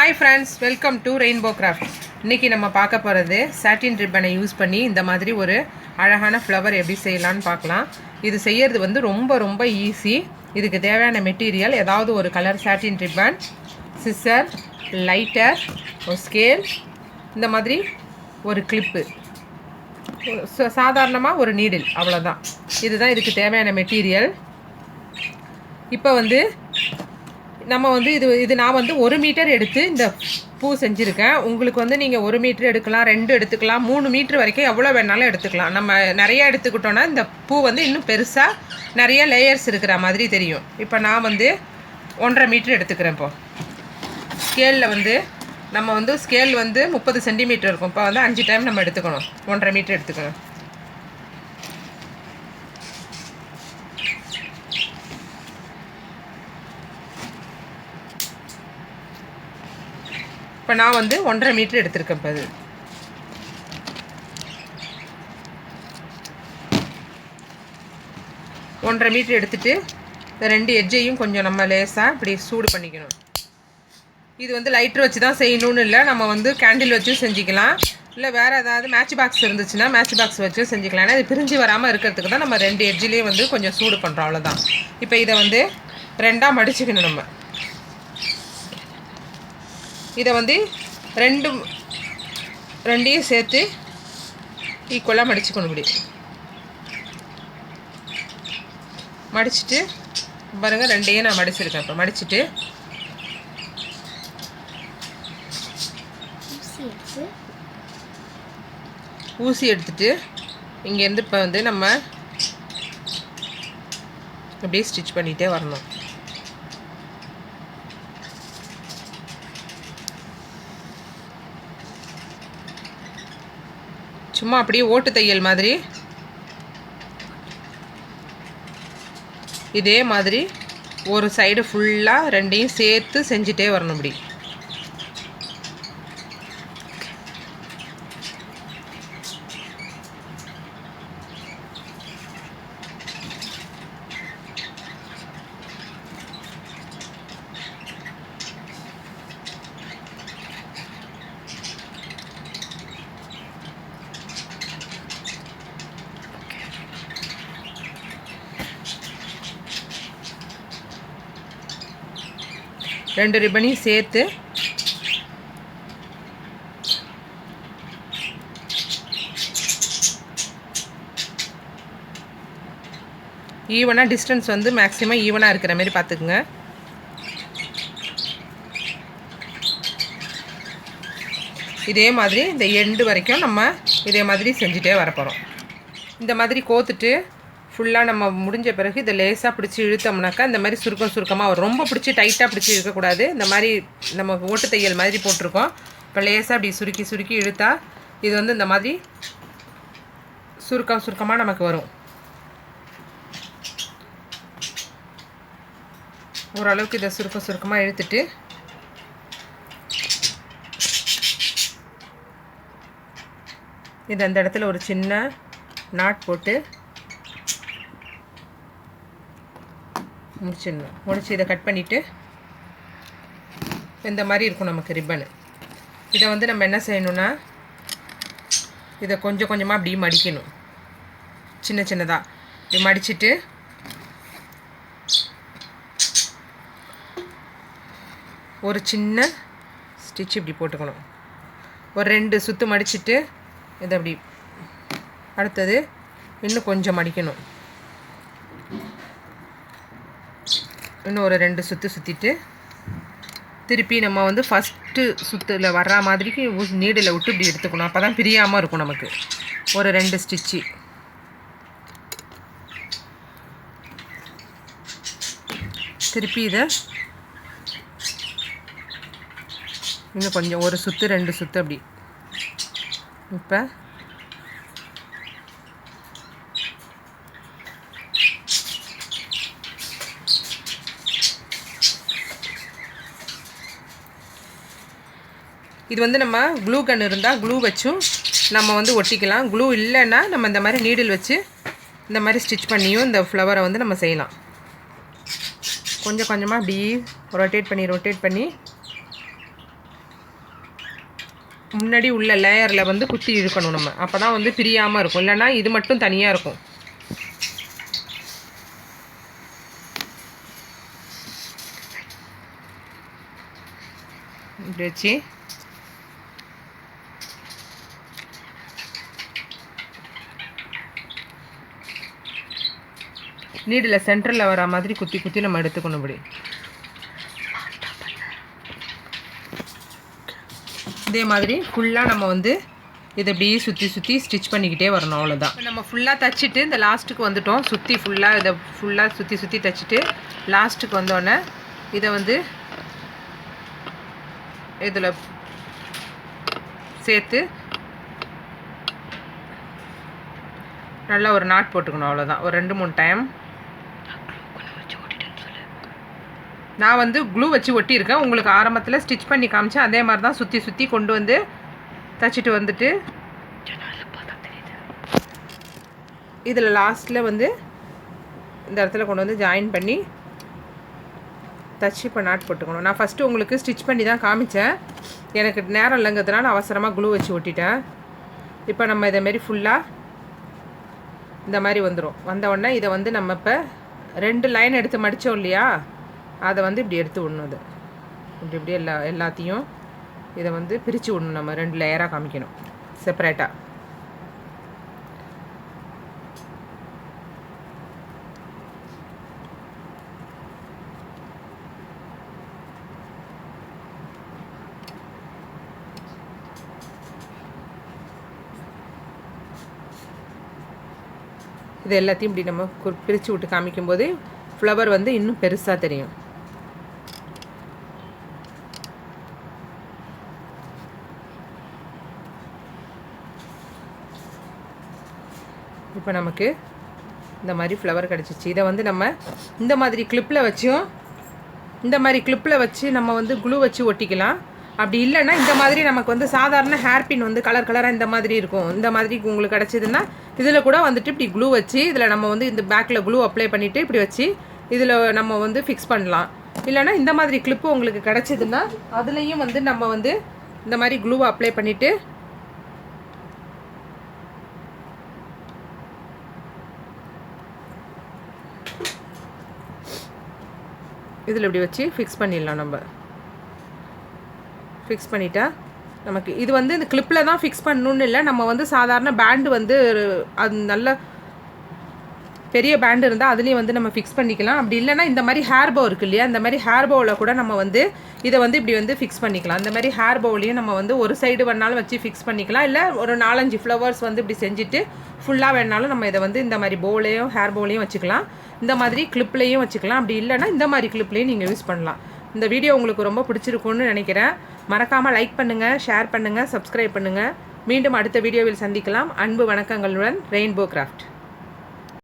Hi friends, welcome to Rainbow Craft. இன்னைக்கு நம்ம பார்க்க போகிறது சாட்டின் ரிப்பனை யூஸ் பண்ணி இந்த மாதிரி ஒரு அழகான ஃப்ளவர் எப்படி செய்யலான்னு பார்க்கலாம். இது செய்யறது வந்து ரொம்ப ஈஸி. இதுக்கு தேவையான மெட்டீரியல் ஏதாவது ஒரு colour satin ribbon, scissor, lighter, ஒரு ஸ்கேல், இந்த மாதிரி ஒரு கிளிப்பு, சாதாரணமாக ஒரு நீடில், அவ்வளோதான். இதுதான் இதுக்கு தேவையான மெட்டீரியல். இப்போ வந்து நம்ம வந்து இது நான் வந்து 1 மீட்டர் எடுத்து இந்த பூ செஞ்சுருக்கேன். உங்களுக்கு வந்து நீங்கள் 1 மீட்டர் எடுக்கலாம், 2 எடுத்துக்கலாம், 3 மீட்டர் வரைக்கும் எவ்வளோ வேணாலும் எடுத்துக்கலாம். நம்ம நிறையா எடுத்துக்கிட்டோன்னா இந்த பூ வந்து இன்னும் பெருசாக நிறைய லேயர்ஸ் இருக்கிற மாதிரி தெரியும். இப்போ நான் வந்து 1.5 மீட்டர் எடுத்துக்கிறேன். இப்போ ஸ்கேலில் வந்து நம்ம வந்து ஸ்கேல் வந்து 30 சென்டிமீட்டர் இருக்கும். இப்போ வந்து 5 டைம் நம்ம எடுத்துக்கணும். 1.5 மீட்டர் எடுத்துக்கணும். இப்போ நான் வந்து 1.5 மீட்டர் எடுத்திருக்கேன். இப்போ அது 1.5 மீட்டர் எடுத்துகிட்டு இந்த 2 எட்ஜையும் கொஞ்சம் நம்ம லேசாக இப்படி சூடு பண்ணிக்கணும். இது வந்து லைட்டர் வச்சு தான் செய்யணும்னு இல்லை, நம்ம வந்து கேண்டில் வச்சும் செஞ்சுக்கலாம், இல்லை வேறு ஏதாவது மேட்ச் பாக்ஸ் இருந்துச்சுன்னா மேட்ச் பாக்ஸ் வச்சும் செஞ்சுக்கலாம். ஏன்னா இது பிரிஞ்சு வராமல் இருக்கிறதுக்கு தான் நம்ம 2 எட்ஜிலேயும் வந்து கொஞ்சம் சூடு பண்ணுறோம், அவ்வளோதான். இப்போ இதை வந்து 2ஆக மடிச்சுக்கணும். நம்ம இதை வந்து ரெண்டையும் சேர்த்து ஈக்குவலாக மடிச்சுக்கணும். இப்படி மடிச்சுட்டு பாருங்கள், 2ஐயும் நான் மடிச்சிருக்கேன். இப்போ மடிச்சுட்டு ஊசி எடுத்துட்டு இங்கேருந்து இப்போ வந்து நம்ம அப்படியே ஸ்டிச் பண்ணிகிட்டே வரணும். சும்மா அப்படியே ஓட்டு தையல் மாதிரி இதே மாதிரி ஒரு சைடு ஃபுல்லாக 2ஐயும் சேர்த்து செஞ்சுட்டே வரணும். இப்படி ரெண்டு ரிப்பனையும் சேர்த்து ஈவனாக டிஸ்டன்ஸ் வந்து மேக்ஸிமம் ஈவனாக இருக்கிற மாதிரி பார்த்துக்குங்க. இதே மாதிரி இந்த எண்டு வரைக்கும் நம்ம இதே மாதிரி செஞ்சுட்டே வரப்போகிறோம். இந்த மாதிரி கோத்துட்டு ஃபுல்லாக நம்ம முடிஞ்ச பிறகு இதை லேசாக பிடிச்சி இழுத்தோம்னாக்கா இந்த மாதிரி சுருக்கமாக வரும். ரொம்ப பிடிச்சி டைட்டாக பிடிச்சி இழுக்கக்கூடாது. இந்த மாதிரி நம்ம ஓட்டு தையல் மாதிரி போட்டிருக்கோம். இப்போ லேசாக அப்படி சுருக்கி இழுத்தா இது வந்து இந்த மாதிரி சுருக்கமாக நமக்கு வரும். ஓரளவுக்கு இதை சுருக்கமாக இழுத்துட்டு இது அந்த இடத்துல ஒரு சின்ன நாட் போட்டு முடிச்சு இதை கட் பண்ணிவிட்டு இந்த மாதிரி இருக்கும் நமக்கு ரிப்பனு. இதை வந்து நம்ம என்ன செய்யணும்னா இதை கொஞ்சமாக அப்படி மடிக்கணும். சின்னதாக இப்படி மடிச்சுட்டு ஒரு சின்ன ஸ்டிச் இப்படி போட்டுக்கணும். ஒரு 2 சுற்று மடிச்சுட்டு இதை அப்படி அடுத்தது இன்னும் கொஞ்சம் மடிக்கணும். இன்னும் ஒரு 2 சுற்று சுற்றிட்டு திருப்பி நம்ம வந்து ஃபஸ்ட்டு சுற்றில் வர்ற மாதிரிக்கு நீடில் விட்டு இப்படி எடுத்துக்கணும். அப்போ தான் பிரியாமல் இருக்கும் நமக்கு. ஒரு 2 ஸ்டிச்சு திருப்பி இதை இன்னும் கொஞ்சம் ஒரு சுற்று 2 சுற்று அப்படி. இப்போ இது வந்து நம்ம க்ளூ கன் இருந்தால் க்ளூ வச்சும் நம்ம வந்து ஒட்டிக்கலாம். க்ளூ இல்லைன்னா நம்ம இந்த மாதிரி நீடில் வச்சு இந்த மாதிரி ஸ்டிச் பண்ணியும் இந்த ஃப்ளவரை வந்து நம்ம செய்யலாம். கொஞ்சமாக அப்படி ரொட்டேட் பண்ணி முன்னாடி உள்ள லேயரில் வந்து குத்தி இழுக்கணும் நம்ம. அப்போ தான் வந்து பிரியாமல் இருக்கும், இல்லைன்னா இது மட்டும் தனியாக இருக்கும். இப்படி வச்சு நீடில் சென்டரில் வர மாதிரி குத்தி குத்தி நம்ம எடுத்துக்கணும். இப்படி இதே மாதிரி ஃபுல்லாக நம்ம வந்து இதை இப்படியே சுற்றி சுற்றி ஸ்டிச் பண்ணிக்கிட்டே வரணும். அவ்வளோதான். நம்ம ஃபுல்லாக தைச்சிட்டு இந்த லாஸ்ட்டுக்கு வந்துட்டோம். சுற்றி ஃபுல்லாக இதை ஃபுல்லாக சுற்றி சுற்றி தைச்சிட்டு லாஸ்ட்டுக்கு வந்தோடனே இதை வந்து இதில் சேர்த்து நல்லா ஒரு நாட் போட்டுக்கணும். அவ்வளோதான். ஒரு 2-3 டைம். நான் வந்து க்ளூ வச்சு ஒட்டியிருக்கேன். உங்களுக்கு ஆரம்பத்தில் ஸ்டிச் பண்ணி காமிச்சேன். அதே மாதிரி தான் சுற்றி சுற்றி கொண்டு வந்து தைச்சிட்டு வந்துட்டு இதில் லாஸ்ட்டில் வந்து இந்த இடத்துல கொண்டு வந்து ஜாயின் பண்ணி தச்சு இப்போ நாட் போட்டுக்கணும். நான் ஃபஸ்ட்டு உங்களுக்கு ஸ்டிச் பண்ணி தான் காமிச்சேன். எனக்கு நேரம் இல்லைங்கிறதுனால அவசரமாக க்ளூ வச்சு ஒட்டிட்டேன். இப்போ நம்ம இதேமாரி ஃபுல்லாக இந்த மாதிரி வந்துடும். வந்தவுடனே இதை வந்து நம்ம இப்போ 2 லைன் எடுத்து மடித்தோம் இல்லையா, அதை வந்து இப்படி எடுத்து விடணும். அது இப்படி எல்லாத்தையும் இதை வந்து பிரித்து விடணும். நம்ம 2 லேயராக காமிக்கணும் செப்பரேட்டாக. இது எல்லாத்தையும் இப்படி நம்ம பிரித்து விட்டு காமிக்கும்போது ஃப்ளவர் வந்து இன்னும் பெருசாக தெரியும். இப்போ நமக்கு இந்த மாதிரி ஃப்ளவர் கிடச்சிச்சு. இதை வந்து நம்ம இந்த மாதிரி கிளிப்பில் வச்சு நம்ம வந்து க்ளூ வச்சு ஒட்டிக்கலாம். அப்படி இல்லைன்னா இந்த மாதிரி நமக்கு வந்து சாதாரண ஹேர்பின் வந்து கலர் கலராக இந்த மாதிரி இருக்கும். இந்த மாதிரி உங்களுக்கு கிடச்சிதுன்னா இதில் கூட வந்துட்டு இப்படி க்ளூ வச்சு இதில் நம்ம வந்து இந்த பேக்கில் க்ளூ அப்ளை பண்ணிவிட்டு இப்படி வச்சு இதில் நம்ம வந்து ஃபிக்ஸ் பண்ணலாம். இல்லைனா இந்த மாதிரி கிளிப்பு உங்களுக்கு கிடச்சிதுன்னா அதுலேயும் வந்து நம்ம வந்து இந்த மாதிரி க்ளூவை அப்ளை பண்ணிவிட்டு இதில் இப்படி வச்சு ஃபிக்ஸ் பண்ணிடலாம். நம்ம ஃபிக்ஸ் பண்ணிட்டா நமக்கு இது வந்து இந்த கிளிப்பில் தான் ஃபிக்ஸ் பண்ணணுன்னு இல்லை. நம்ம வந்து சாதாரண பேண்டு வந்து அது நல்ல பெரிய பேண்டு இருந்தால் அதுலேயும் வந்து நம்ம ஃபிக்ஸ் பண்ணிக்கலாம். அப்படி இல்லைனா இந்த மாதிரி ஹேர் போ இருக்குது இல்லையா, இந்த மாதிரி ஹேர் போவில் கூட நம்ம வந்து இதை வந்து இப்படி வந்து ஃபிக்ஸ் பண்ணிக்கலாம். இந்த மாதிரி ஹேர் பவுலையும் நம்ம வந்து ஒரு சைடு வேணாலும் வச்சு ஃபிக்ஸ் பண்ணிக்கலாம். இல்லை ஒரு 4-5 ஃப்ளவர்ஸ் வந்து இப்படி செஞ்சுட்டு ஃபுல்லாக வேணாலும் நம்ம இதை வந்து இந்த மாதிரி போலையும் ஹேர் பவுலையும் வச்சுக்கலாம். இந்த மாதிரி கிளிப்லேயும் வச்சுக்கலாம். அப்படி இல்லைனா இந்த மாதிரி கிளிப்லேயும் நீங்கள் யூஸ் பண்ணலாம். இந்த வீடியோ உங்களுக்கு ரொம்ப பிடிச்சிருக்குன்னு நினைக்கிறேன். மறக்காமல் லைக் பண்ணுங்கள், ஷேர் பண்ணுங்கள், சப்ஸ்கிரைப் பண்ணுங்கள். மீண்டும் அடுத்த வீடியோவில் சந்திக்கலாம். அன்பு வணக்கங்களுடன் ரெயின்போ கிராஃப்ட்.